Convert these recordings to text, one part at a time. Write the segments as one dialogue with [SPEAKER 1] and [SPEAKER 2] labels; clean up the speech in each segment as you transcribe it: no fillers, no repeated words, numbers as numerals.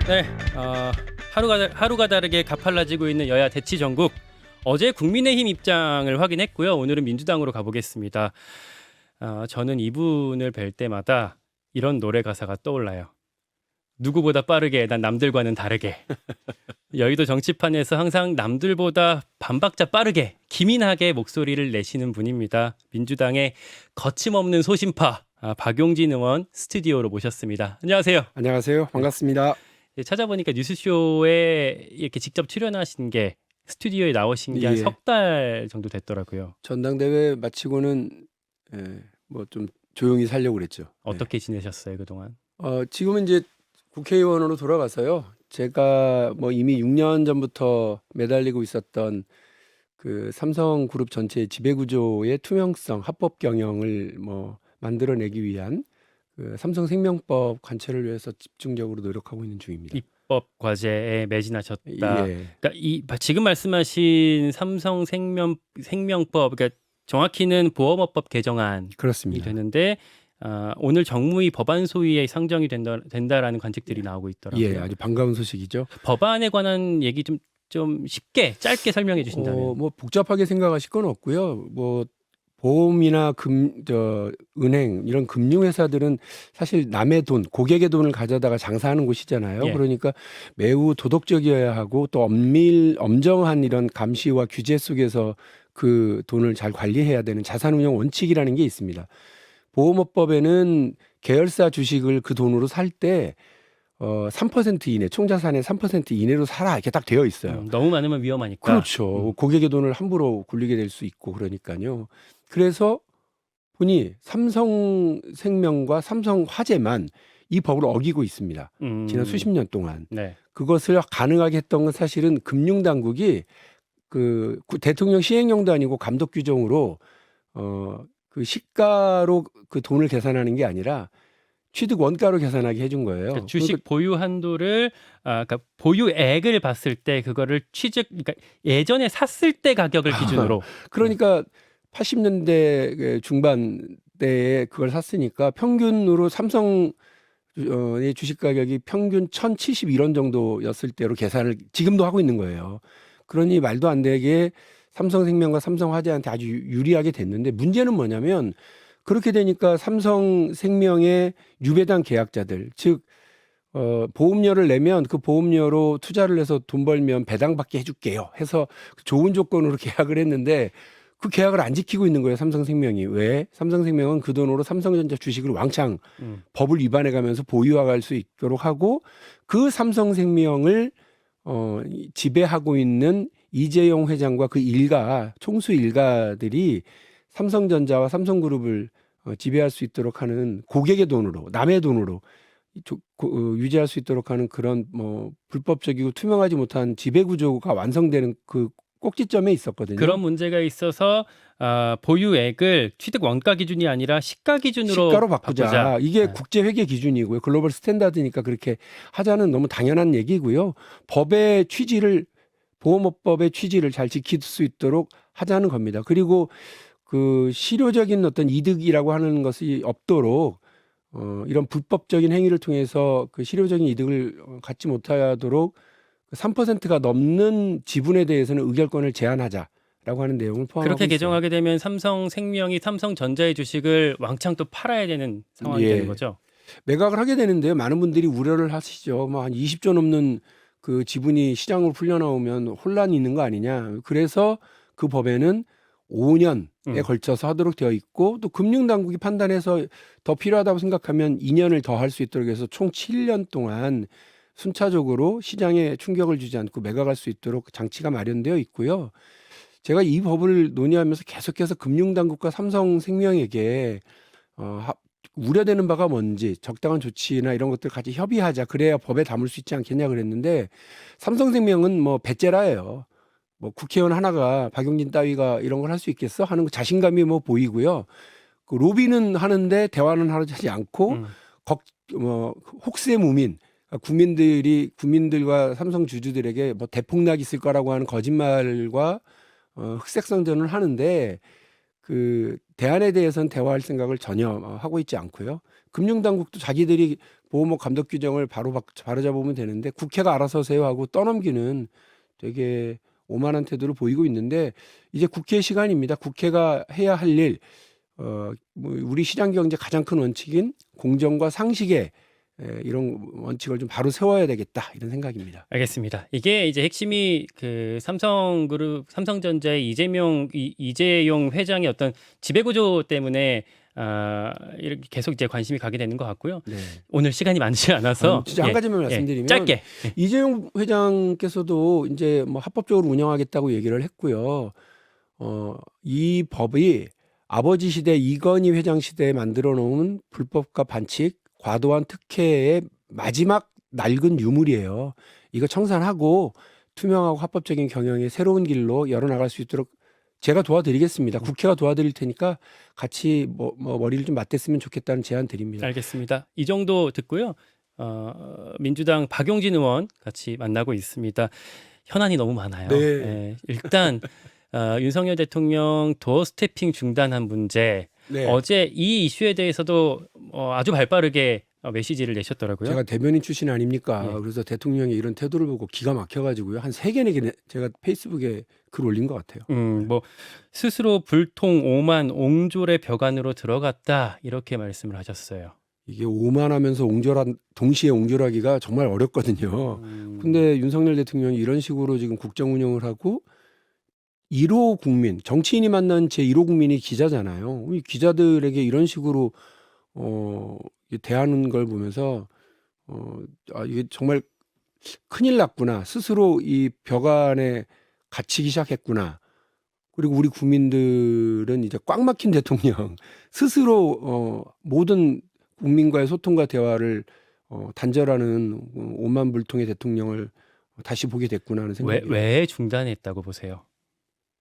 [SPEAKER 1] 네, 하루가 다르게 가팔라지고 있는 여야 대치 전국. 어제 국민의힘 입장을 확인했고요. 오늘은 민주당으로 가보겠습니다. 저는 이분을 뵐 때마다 이런 노래 가사가 떠올라요. 누구보다 빠르게, 난 남들과는 다르게. 여의도 정치판에서 항상 남들보다 반박자 빠르게, 기민하게 목소리를 내시는 분입니다. 민주당의 거침없는 소신파, 박용진 의원 스튜디오로 모셨습니다. 안녕하세요.
[SPEAKER 2] 안녕하세요. 반갑습니다.
[SPEAKER 1] 찾아보니까 뉴스쇼에 이렇게 직접 출연하신 게 스튜디오에 나오신 게 한
[SPEAKER 2] 예.
[SPEAKER 1] 석 달 정도 됐더라고요.
[SPEAKER 2] 전당대회 마치고는 뭐 좀 조용히 살려고 그랬죠.
[SPEAKER 1] 어떻게 지내셨어요, 그동안?
[SPEAKER 2] 지금은 이제 국회의원으로 돌아가서요. 제가 뭐 이미 6년 전부터 매달리고 있었던 그 삼성그룹 전체의 지배구조의 투명성, 합법 경영을 뭐 만들어내기 위한 그 삼성생명법 관철을 위해서 집중적으로 노력하고 있는 중입니다.
[SPEAKER 1] 입법 과제에 매진하셨다.
[SPEAKER 2] 예.
[SPEAKER 1] 그러니까 지금 말씀하신 생명법, 그러니까 정확히는 보험업법 개정안이
[SPEAKER 2] 그렇습니다.
[SPEAKER 1] 되는데 오늘 정무위 법안 소위에 상정이 된다라는 관측들이 나오고 있더라고요.
[SPEAKER 2] 예, 아주 반가운 소식이죠.
[SPEAKER 1] 법안에 관한 얘기 좀 쉽게 짧게 설명해 주신다면.
[SPEAKER 2] 뭐 복잡하게 생각하실 건 없고요. 뭐 보험이나 은행 이런 금융회사들은 사실 남의 돈, 고객의 돈을 가져다가 장사하는 곳이잖아요.
[SPEAKER 1] 예.
[SPEAKER 2] 그러니까 매우 도덕적이어야 하고 또 엄정한 이런 감시와 규제 속에서 그 돈을 잘 관리해야 되는 자산운용 원칙이라는 게 있습니다. 보험업법에는 계열사 주식을 그 돈으로 살 때 3% 이내, 총자산의 3% 이내로 사라 이렇게 딱 되어 있어요.
[SPEAKER 1] 너무 많으면 위험하니까.
[SPEAKER 2] 그렇죠. 고객의 돈을 함부로 굴리게 될 수 있고 그러니까요. 그래서 보니 삼성생명과 삼성화재만 이 법을 어기고 있습니다. 지난 수십 년 동안.
[SPEAKER 1] 네.
[SPEAKER 2] 그것을 가능하게 했던 건 사실은 금융당국이 그 대통령 시행령도 아니고 감독 규정으로 그 시가로 그 돈을 계산하는 게 아니라 취득 원가로 계산하게 해준 거예요.
[SPEAKER 1] 그러니까 주식 보유 한도를 그러니까 보유액을 봤을 때 그거를 그러니까 예전에 샀을 때 가격을 기준으로.
[SPEAKER 2] 그러니까 80년대 중반대에 그걸 샀으니까 평균으로 삼성의 주식 가격이 평균 1,071원 정도였을 때로 계산을 지금도 하고 있는 거예요. 그러니 말도 안 되게 삼성생명과 삼성화재한테 아주 유리하게 됐는데 문제는 뭐냐면 그렇게 되니까 삼성생명의 유배당 계약자들, 즉 보험료를 내면 그 보험료로 투자를 해서 돈 벌면 배당받게 해줄게요 해서 좋은 조건으로 계약을 했는데 그 계약을 안 지키고 있는 거예요. 삼성생명이. 왜? 삼성생명은 그 돈으로 삼성전자 주식을 왕창 법을 위반해 가면서 보유할 수 있도록 하고 그 삼성생명을 지배하고 있는 이재용 회장과 그 총수 일가들이 삼성전자와 삼성그룹을 지배할 수 있도록 하는 고객의 돈으로, 남의 돈으로 유지할 수 있도록 하는 그런 뭐 불법적이고 투명하지 못한 지배 구조가 완성되는 그 꼭지점에 있었거든요.
[SPEAKER 1] 그런 문제가 있어서 보유액을 취득 원가 기준이 아니라 시가 기준으로
[SPEAKER 2] 시가로 바꾸자. 이게
[SPEAKER 1] 네.
[SPEAKER 2] 국제 회계 기준이고요. 글로벌 스탠다드니까 그렇게 하자는 너무 당연한 얘기고요. 법의 취지를 보험업법의 취지를 잘 지킬 수 있도록 하자는 겁니다. 그리고 그 실효적인 어떤 이득이라고 하는 것이 없도록 이런 불법적인 행위를 통해서 그 실효적인 이득을 갖지 못하도록 3%가 넘는 지분에 대해서는 의결권을 제한하자라고 하는 내용을 포함하고
[SPEAKER 1] 그렇게
[SPEAKER 2] 있어요.
[SPEAKER 1] 개정하게 되면 삼성생명이 삼성전자의 주식을 왕창 또 팔아야 되는 상황이 되는 거죠.
[SPEAKER 2] 매각을 하게 되는데요. 많은 분들이 우려를 하시죠. 뭐 한 20조 넘는 그 지분이 시장으로 풀려나오면 혼란이 있는 거 아니냐. 그래서 그 법에는 5년에 걸쳐서 하도록 되어 있고 또 금융당국이 판단해서 더 필요하다고 생각하면 2년을 더 할 수 있도록 해서 총 7년 동안 순차적으로 시장에 충격을 주지 않고 매각할 수 있도록 장치가 마련되어 있고요. 제가 이 법을 논의하면서 계속해서 금융당국과 삼성생명에게 우려되는 바가 뭔지 적당한 조치나 이런 것들 같이 협의하자. 그래야 법에 담을 수 있지 않겠냐 그랬는데 삼성생명은 뭐 배째라예요. 뭐 국회의원 하나가 박용진 따위가 이런 걸 할 수 있겠어 하는 자신감이 뭐 보이고요. 그 로비는 하는데 대화는 하지 않고 혹세무민 국민들과 삼성 주주들에게 뭐 대폭락 있을 거라고 하는 거짓말과 흑색 선전을 하는데 그 대안에 대해서는 대화할 생각을 전혀 하고 있지 않고요. 금융당국도 자기들이 보호목 감독 규정을 바로 잡으면 되는데 국회가 알아서 하세요 하고 떠넘기는 되게 오만한 태도를 보이고 있는데 이제 국회 시간입니다. 국회가 해야 할 일, 뭐 우리 시장 경제 가장 큰 원칙인 공정과 상식에 이런 원칙을 좀 바로 세워야 되겠다 이런 생각입니다.
[SPEAKER 1] 알겠습니다. 이게 이제 핵심이 그 삼성그룹, 삼성전자의 이재용 회장의 어떤 지배구조 때문에 이렇게 계속 이제 관심이 가게 되는 것 같고요.
[SPEAKER 2] 네.
[SPEAKER 1] 오늘 시간이 많지 않아서
[SPEAKER 2] 진짜 한 가지만 말씀드리면
[SPEAKER 1] 짧게.
[SPEAKER 2] 이재용 회장께서도 이제 뭐 합법적으로 운영하겠다고 얘기를 했고요. 이 법이 아버지 시대 이건희 회장 시대에 만들어 놓은 불법과 반칙, 과도한 특혜의 마지막 낡은 유물이에요. 이거 청산하고 투명하고 합법적인 경영의 새로운 길로 열어나갈 수 있도록 제가 도와드리겠습니다. 국회가 도와드릴 테니까 같이 뭐 머리를 좀 맞댔으면 좋겠다는 제안 드립니다.
[SPEAKER 1] 알겠습니다. 이 정도 듣고요. 민주당 박용진 의원 같이 만나고 있습니다. 현안이 너무 많아요.
[SPEAKER 2] 네.
[SPEAKER 1] 일단 윤석열 대통령 도어 스태핑 중단한 문제.
[SPEAKER 2] 네.
[SPEAKER 1] 어제 이 이슈에 대해서도 아주 발빠르게 메시지를 내셨더라고요.
[SPEAKER 2] 제가 대변인 출신 아닙니까?
[SPEAKER 1] 예.
[SPEAKER 2] 그래서 대통령이 이런 태도를 보고 기가 막혀가지고요. 한 3개 제가 페이스북에 글 올린 것 같아요.
[SPEAKER 1] 뭐 스스로 불통 오만 옹졸의 벽 안으로 들어갔다 이렇게 말씀을 하셨어요.
[SPEAKER 2] 이게 오만하면서 동시에 옹졸하기가 정말 어렵거든요. 근데 윤석열 대통령이 이런 식으로 지금 국정 운영을 하고 1호 국민, 정치인이 만난 제 1호 국민이 기자잖아요. 이 기자들에게 이런 식으로 대하는 걸 보면서 이게 정말 큰일 났구나. 스스로 이 벽 안에 갇히기 시작했구나. 그리고 우리 국민들은 이제 꽉 막힌 대통령 스스로 모든 국민과의 소통과 대화를 단절하는 오만불통의 대통령을 다시 보게 됐구나 하는 생각이.
[SPEAKER 1] 왜 중단했다고 보세요?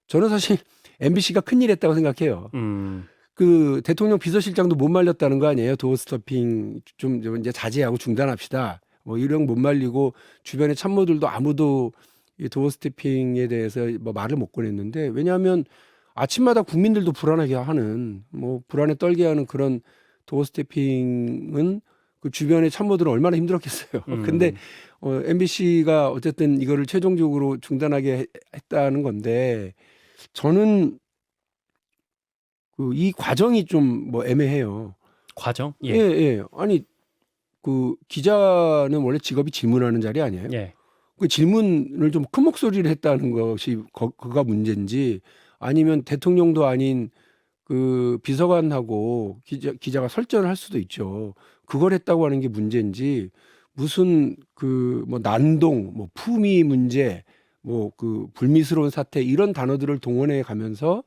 [SPEAKER 2] 저는 사실 MBC가 큰일 했다고 생각해요. 그 대통령 비서실장도 못 말렸다는 거 아니에요? 도어 스토핑 좀 이제 자제하고 중단합시다. 뭐 이런 못 말리고 주변의 참모들도 아무도 이 도어 스토핑에 대해서 뭐 말을 못 꺼냈는데 왜냐하면 아침마다 국민들도 불안하게 하는 뭐 불안에 떨게 하는 그런 도어 스토핑은 그 주변의 참모들은 얼마나 힘들었겠어요. 근데 MBC가 어쨌든 이거를 최종적으로 중단하게 했다는 건데 저는 이 과정이 좀 뭐 애매해요.
[SPEAKER 1] 과정?
[SPEAKER 2] 예, 예. 아니 그 기자는 원래 직업이 질문하는 자리 아니에요?
[SPEAKER 1] 예.
[SPEAKER 2] 그 질문을 좀 큰 목소리를 했다는 것이 그가 문제인지 아니면 대통령도 아닌 그 비서관하고 기자가 설전을 할 수도 있죠. 그걸 했다고 하는 게 문제인지 무슨 그 뭐 난동, 뭐 품위 문제, 뭐 그 불미스러운 사태 이런 단어들을 동원해 가면서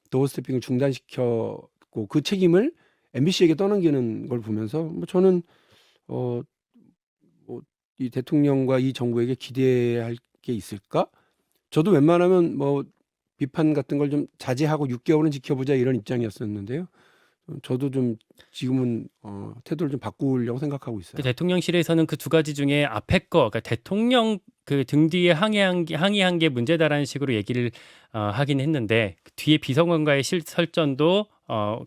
[SPEAKER 2] 도어 스태핑을 중단시켰고 그 책임을 MBC에게 떠넘기는 걸 보면서 뭐 저는 뭐 이 대통령과 이 정부에게 기대할 게 있을까? 저도 웬만하면 뭐 비판 같은 걸 좀 자제하고 6개월은 지켜보자 이런 입장이었었는데요. 저도 좀 지금은 태도를 좀 바꾸려고 생각하고 있어요.
[SPEAKER 1] 그 대통령실에서는 그 두 가지 중에 앞에 거, 그러니까 대통령 그 등 뒤에 항의한 게 문제다라는 식으로 얘기를 하긴 했는데 그 뒤에 비서관과의 설전도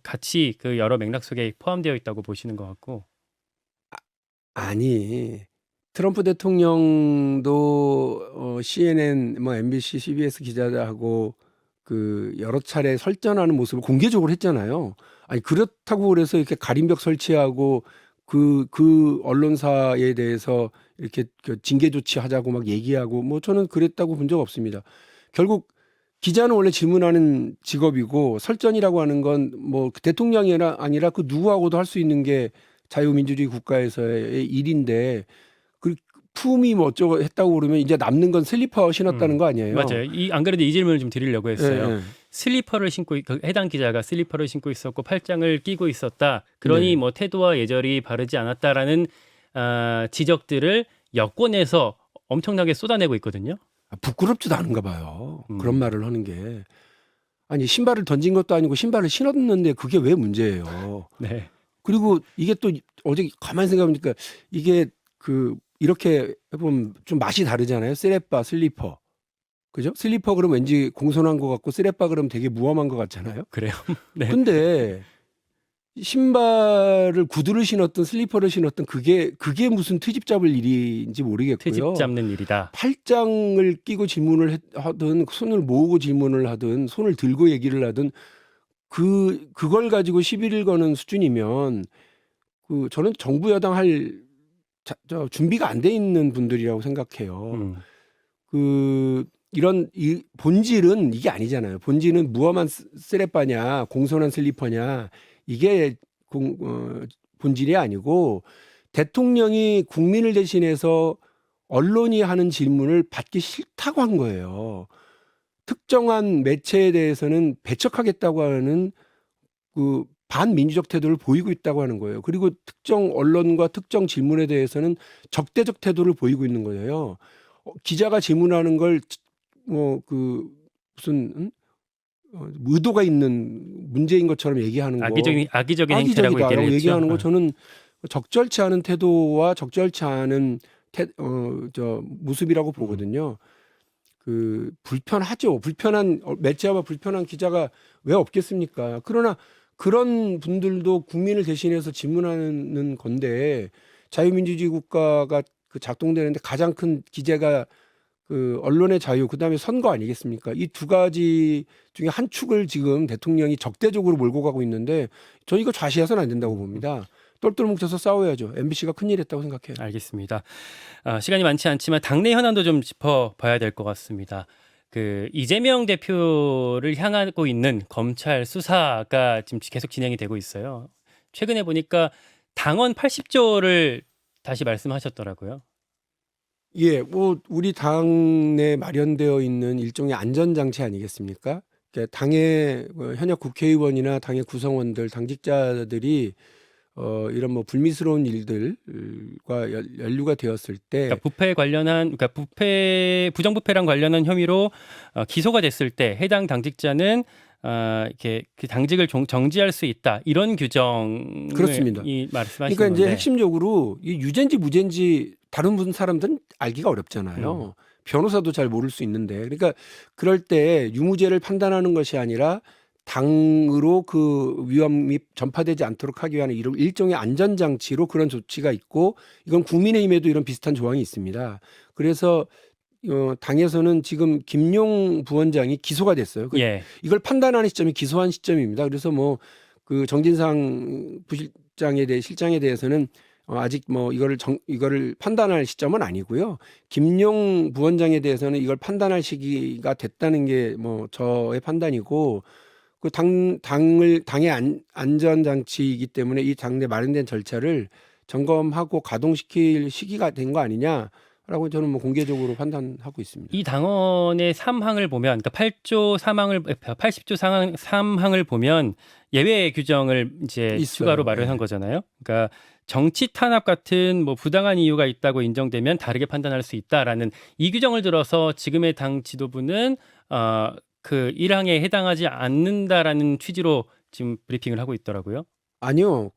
[SPEAKER 1] 같이 그 여러 맥락 속에 포함되어 있다고 보시는 것 같고.
[SPEAKER 2] 아니 트럼프 대통령도 CNN, 뭐 MBC, CBS 기자들하고 그 여러 차례 설전하는 모습을 공개적으로 했잖아요. 아니 그렇다고 그래서 이렇게 가림벽 설치하고 그 언론사에 대해서 이렇게 그 징계 조치하자고 막 얘기하고 뭐 저는 그랬다고 본 적 없습니다. 결국 기자는 원래 질문하는 직업이고 설전이라고 하는 건 뭐 대통령이 아니라 그 누구하고도 할 수 있는 게 자유민주주의 국가에서의 일인데 그 품이 뭐 어쩌고 했다고 그러면 이제 남는 건 슬리퍼 신었다는 거 아니에요?
[SPEAKER 1] 맞아요. 안 그래도 이 질문을 좀 드리려고 했어요.
[SPEAKER 2] 네.
[SPEAKER 1] 슬리퍼를 신고 해당 기자가 슬리퍼를 신고 있었고 팔짱을 끼고 있었다. 그러니
[SPEAKER 2] 네.
[SPEAKER 1] 뭐 태도와 예절이 바르지 않았다라는 지적들을 여권에서 엄청나게 쏟아내고 있거든요.
[SPEAKER 2] 부끄럽지도 않은가 봐요. 그런 말을 하는 게. 아니 신발을 던진 것도 아니고 신발을 신었는데 그게 왜 문제예요?
[SPEAKER 1] 네.
[SPEAKER 2] 그리고 이게 또 어제 가만히 생각해보니까 이게 그 이렇게 해보면 좀 맛이 다르잖아요. 쓰레빠, 슬리퍼. 그죠? 슬리퍼 그러면 왠지 공손한 것 같고 쓰레빠 그러면 되게 무엄한 것 같잖아요.
[SPEAKER 1] 그래요. 네.
[SPEAKER 2] 근데 신발을 구두를 신었든 슬리퍼를 신었든 그게 무슨 트집 잡을 일인지
[SPEAKER 1] 트집
[SPEAKER 2] 모르겠고요.
[SPEAKER 1] 잡는 일이다.
[SPEAKER 2] 팔짱을 끼고 질문을 하든 손을 모으고 질문을 하든 손을 들고 얘기를 하든 그걸 가지고 시비를 거는 수준이면 저는 정부 여당 준비가 안 돼 있는 분들이라고 생각해요.
[SPEAKER 1] 음.
[SPEAKER 2] 이런 본질은 이게 아니잖아요. 본질은 무엄한 쓰레빠냐 공손한 슬리퍼냐 이게 본질이 아니고 대통령이 국민을 대신해서 언론이 하는 질문을 받기 싫다고 한 거예요. 특정한 매체에 대해서는 배척하겠다고 하는 반민주적 태도를 보이고 있다고 하는 거예요. 그리고 특정 언론과 특정 질문에 대해서는 적대적 태도를 보이고 있는 거예요. 기자가 질문하는 걸 무슨 의도가 있는 문제인 것처럼 얘기하는 거,
[SPEAKER 1] 악의적인 행태라고
[SPEAKER 2] 악의적이다라고
[SPEAKER 1] 얘기를
[SPEAKER 2] 얘기하는 거
[SPEAKER 1] 했죠.
[SPEAKER 2] 저는 적절치 않은 태도와 적절치 않은 모습이라고 보거든요. 불편하죠. 불편한 매체와 불편한 기자가 왜 없겠습니까? 그러나 그런 분들도 국민을 대신해서 질문하는 건데 자유민주주의 국가가 작동되는데 가장 큰 기제가 언론의 자유, 그다음에 선거 아니겠습니까? 이 두 가지 중에 한 축을 지금 대통령이 적대적으로 몰고 가고 있는데 저는 이거 좌시해서는 안 된다고 봅니다. 똘똘 뭉쳐서 싸워야죠. MBC가 큰일 했다고 생각해요.
[SPEAKER 1] 알겠습니다. 시간이 많지 않지만 당내 현안도 좀 짚어봐야 될 것 같습니다. 이재명 대표를 향하고 있는 검찰 수사가 지금 계속 진행이 되고 있어요. 최근에 보니까 당원 80조를 다시 말씀하셨더라고요.
[SPEAKER 2] 예, 우리 당내 마련되어 있는 일종의 안전장치 아니겠습니까? 그러니까 당의 현역 국회의원이나 당의 구성원들, 당직자들이 이런 불미스러운 일들과 연루가 되었을 때,
[SPEAKER 1] 그러니까 부정부패랑 관련한 혐의로 기소가 됐을 때 해당 당직자는 이렇게 그 당직을 정지할 수 있다, 이런 규정을
[SPEAKER 2] 그렇습니다.
[SPEAKER 1] 말씀하시는
[SPEAKER 2] 그러니까 이제
[SPEAKER 1] 건데,
[SPEAKER 2] 핵심적으로 이 유죄인지 무죄인지 다른 무슨 사람들은 알기가 어렵잖아요. 변호사도 잘 모를 수 있는데, 그러니까 그럴 때 유무죄를 판단하는 것이 아니라 당으로 그 위험이 전파되지 않도록 하기 위한 일종의 안전장치로 그런 조치가 있고, 이건 국민의힘에도 이런 비슷한 조항이 있습니다. 그래서 당에서는 지금 김용 부원장이 기소가 됐어요.
[SPEAKER 1] 예.
[SPEAKER 2] 이걸 판단하는 시점이 기소한 시점입니다. 그래서 정진상 실장에 대해서는 아직 이거를 판단할 시점은 아니고요. 김용 부원장에 대해서는 이걸 판단할 시기가 됐다는 게 저의 판단이고, 당의 안전장치이기 때문에 이 당내 마련된 절차를 점검하고 가동시킬 시기가 된 거 아니냐라고 저는 공개적으로 판단하고 있습니다.
[SPEAKER 1] 이 당원의 3항을 보면, 그러니까 80조 3항을 보면 예외 규정을 이제
[SPEAKER 2] 있어요.
[SPEAKER 1] 추가로 마련한
[SPEAKER 2] 네.
[SPEAKER 1] 거잖아요. 그러니까 정치 탄압 같은 부당한 이유가 있다고 인정되면 다르게 판단할 수 있다라는 이 규정을 들어서 지금의 당 지도부는 그 1항에 해당하지 않는다라는 취지로 지금 브리핑을 하고 있더라고요.
[SPEAKER 2] 아니요.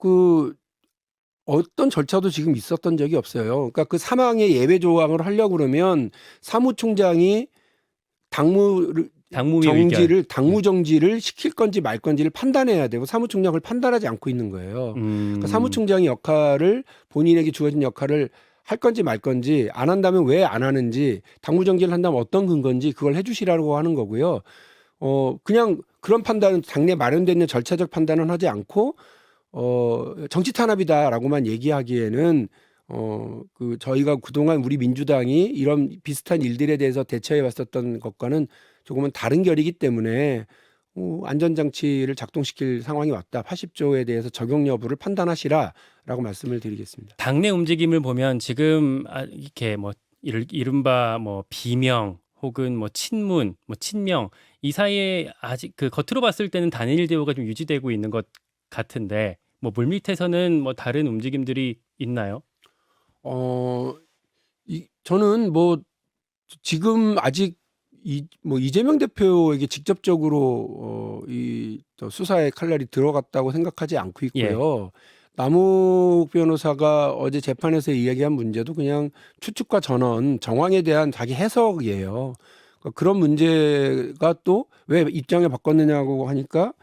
[SPEAKER 2] 어떤 절차도 지금 있었던 적이 없어요. 그러니까 그 사망의 예외 조항을 하려고 그러면 사무총장이 당무 정지를 시킬 건지 말 건지를 판단해야 되고, 사무총장을 판단하지 않고 있는 거예요. 그러니까 사무총장의 역할을, 본인에게 주어진 역할을 할 건지 말 건지, 안 한다면 왜 안 하는지, 당무 정지를 한다면 어떤 근거인지 그걸 해주시라고 하는 거고요. 그냥 그런 판단은, 당내 마련되어 있는 절차적 판단은 하지 않고 정치 탄압이다라고만 얘기하기에는 저희가 그동안 우리 민주당이 이런 비슷한 일들에 대해서 대처해 왔었던 것과는 조금은 다른 결이기 때문에 안전장치를 작동시킬 상황이 왔다. 80조에 대해서 적용 여부를 판단하시라라고 말씀을 드리겠습니다.
[SPEAKER 1] 당내 움직임을 보면 지금 이렇게 이른바 비명 혹은 친문, 친명, 이 사이에 아직 겉으로 봤을 때는 단일 대우가 좀 유지되고 있는 것 같은데, 물밑에서는 다른 움직임들이 있나요?
[SPEAKER 2] 저는 지금 아직 이재명 대표에게 직접적으로 수사의 칼날이 들어갔다고 생각하지 않고 있고요. 남욱 변호사가 어제 재판에서 이야기한 문제도 그냥 추측과 전언, 정황에 대한 자기 해석이에요. 그러니까 그런 문제가 또 왜 입장을 바꿨느냐고 하니까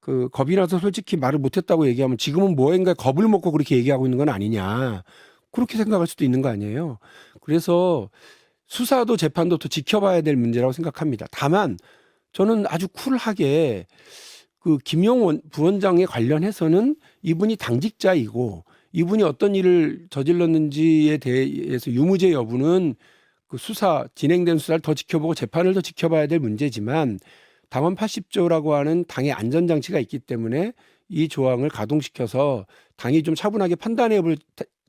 [SPEAKER 2] 그 겁이 나서 솔직히 말을 못했다고 얘기하면 지금은 뭐인가 겁을 먹고 그렇게 얘기하고 있는 건 아니냐 그렇게 생각할 수도 있는 거 아니에요. 그래서 수사도 재판도 더 지켜봐야 될 문제라고 생각합니다. 다만 저는 아주 쿨하게 그 김용원 부원장에 관련해서는 이분이 당직자이고 이분이 어떤 일을 저질렀는지에 대해서 유무죄 여부는 그 수사 진행된 수사를 더 지켜보고 재판을 더 지켜봐야 될 문제지만 당헌 80조라고 하는 당의 안전장치가 있기 때문에 이 조항을 가동시켜서 당이 좀 차분하게 판단해 볼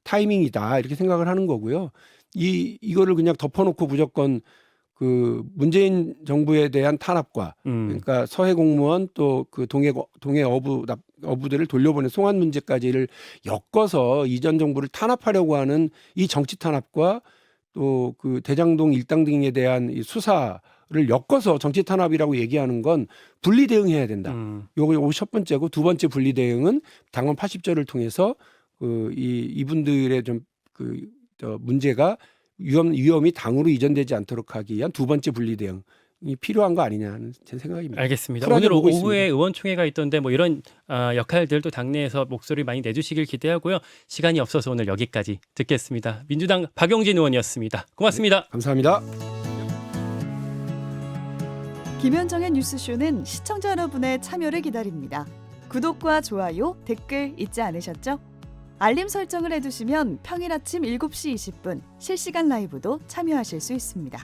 [SPEAKER 2] 타이밍이다 이렇게 생각을 하는 거고요. 이거를 그냥 덮어놓고 무조건 그 문재인 정부에 대한 탄압과 그러니까 서해 공무원 또 그 동해 어부들을 돌려보낸 송환 문제까지를 엮어서 이전 정부를 탄압하려고 하는 이 정치 탄압과 또 그 대장동 일당 등에 대한 이 수사를 엮어서 정치 탄압이라고 얘기하는 건 분리 대응해야 된다. 요거 첫 번째고 두 번째 분리 대응은 당헌 80조를 통해서 그 이분들의 좀 그 문제가 위험이 당으로 이전되지 않도록 하기 위한 두 번째 분리 대응이 필요한 거 아니냐는 제 생각입니다.
[SPEAKER 1] 알겠습니다.
[SPEAKER 2] 쿨하게
[SPEAKER 1] 오늘
[SPEAKER 2] 보고
[SPEAKER 1] 오후에
[SPEAKER 2] 있습니다.
[SPEAKER 1] 의원총회가 있던데 뭐 이런 역할들도 당내에서 목소리 많이 내주시길 기대하고요. 시간이 없어서 오늘 여기까지 듣겠습니다. 민주당 박용진 의원이었습니다. 고맙습니다.
[SPEAKER 2] 감사합니다.
[SPEAKER 3] 김현정의 뉴스쇼는 시청자 여러분의 참여를 기다립니다. 구독과 좋아요, 댓글 잊지 않으셨죠? 알림 설정을 해두시면 평일 아침 7시 20분 실시간 라이브도 참여하실 수 있습니다.